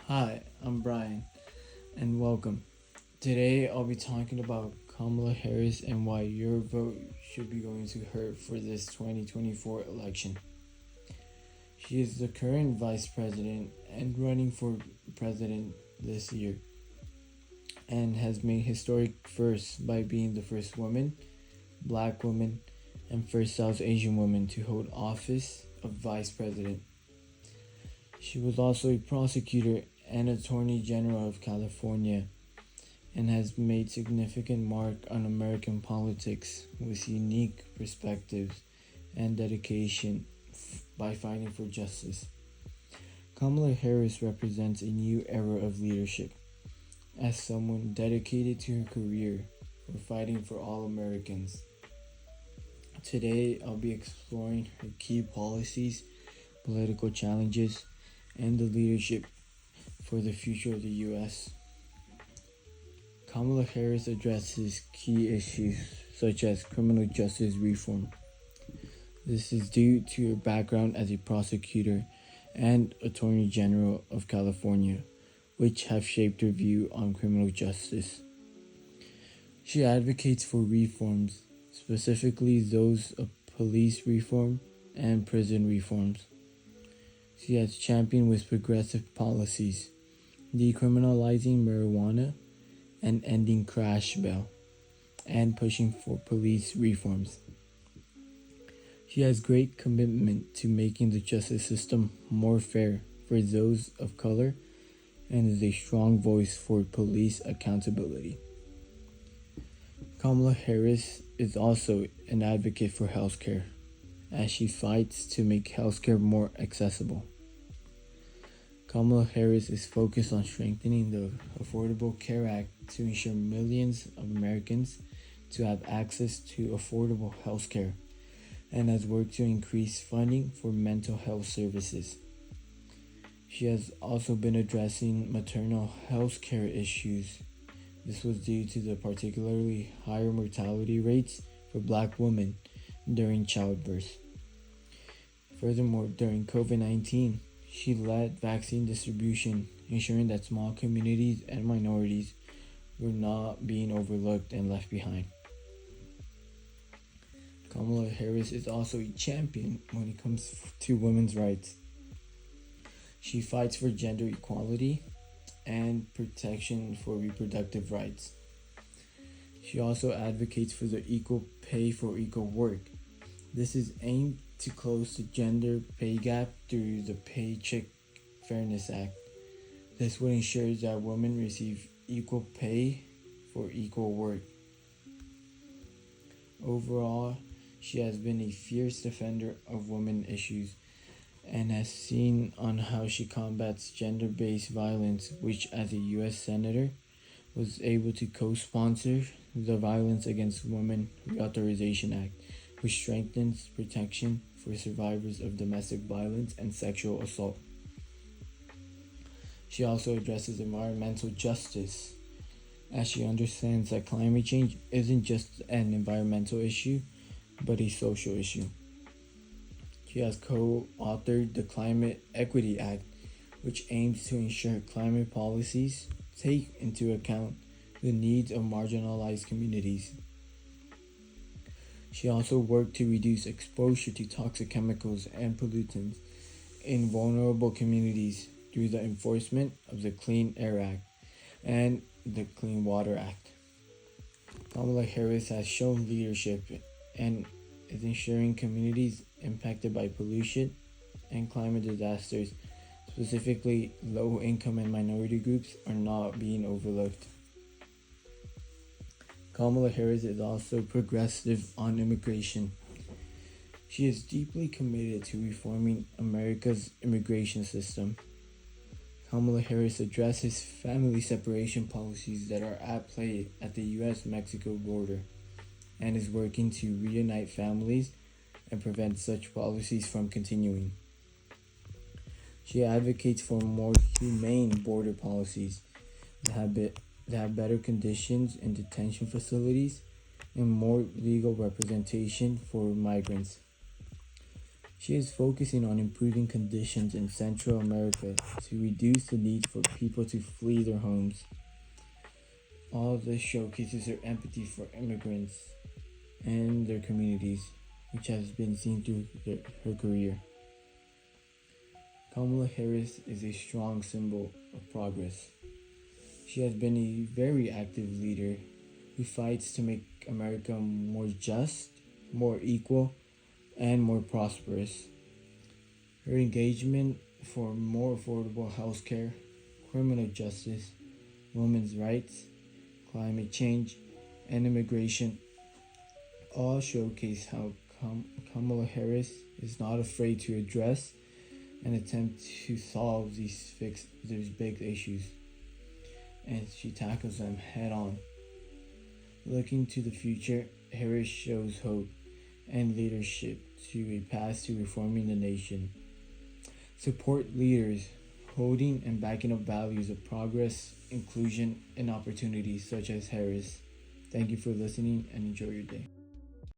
Hi, I'm Brian, and welcome. Today I'll be talking about Kamala Harris and why your vote should be going to her for this 2024 election. She is the current vice president and running for president this year, and has made historic firsts by being the first woman, black woman, and first South Asian woman to hold office of vice president. She was also a prosecutor and Attorney General of California and has made significant mark on American politics with unique perspectives and dedication by fighting for justice. Kamala Harris represents a new era of leadership as someone dedicated to her career for fighting for all Americans. Today, I'll be exploring her key policies, political challenges, and the leadership for the future of the U.S. Kamala Harris addresses key issues such as criminal justice reform. This is due to her background as a prosecutor and Attorney General of California, which have shaped her view on criminal justice. She advocates for reforms, specifically those of police reform and prison reforms. She has championed with progressive policies, decriminalizing marijuana and ending crash bail, and pushing for police reforms. She has great commitment to making the justice system more fair for those of color and is a strong voice for police accountability. Kamala Harris is also an advocate for healthcare, as she fights to make healthcare more accessible. Kamala Harris is focused on strengthening the Affordable Care Act to ensure millions of Americans to have access to affordable health care, and has worked to increase funding for mental health services. She has also been addressing maternal health care issues. This was due to the particularly higher mortality rates for black women during childbirth. Furthermore, during COVID-19, she led vaccine distribution, ensuring that small communities and minorities were not being overlooked and left behind. Kamala Harris is also a champion when it comes to women's rights. She fights for gender equality and protection for reproductive rights. She also advocates for the equal pay for equal work. This is aimed to close the gender pay gap through the Paycheck Fairness Act. This would ensure that women receive equal pay for equal work. Overall, she has been a fierce defender of women issues and has seen on how she combats gender-based violence, which as a U.S. Senator was able to co-sponsor the Violence Against Women Reauthorization Act, which strengthens protection for survivors of domestic violence and sexual assault. She also addresses environmental justice, as she understands that climate change isn't just an environmental issue, but a social issue. She has co-authored the Climate Equity Act, which aims to ensure climate policies take into account the needs of marginalized communities. She also worked to reduce exposure to toxic chemicals and pollutants in vulnerable communities through the enforcement of the Clean Air Act and the Clean Water Act. Kamala Harris has shown leadership and is ensuring communities impacted by pollution and climate disasters, specifically low income and minority groups, are not being overlooked. Kamala Harris is also progressive on immigration. She is deeply committed to reforming America's immigration system. Kamala Harris addresses family separation policies that are at play at the US-Mexico border and is working to reunite families and prevent such policies from continuing. She advocates for more humane border policies that have better conditions in detention facilities and more legal representation for migrants. She is focusing on improving conditions in Central America to reduce the need for people to flee their homes. All of this showcases her empathy for immigrants and their communities, which has been seen through her career. Kamala Harris is a strong symbol of progress. She has been a very active leader who fights to make America more just, more equal, and more prosperous. Her engagement for more affordable healthcare, criminal justice, women's rights, climate change, and immigration all showcase how Kamala Harris is not afraid to address and attempt to solve these big issues, and she tackles them head on. Looking to the future, Harris shows hope and leadership to a path to reforming the nation. Support leaders holding and backing up values of progress, inclusion, and opportunity such as Harris. Thank you for listening and enjoy your day.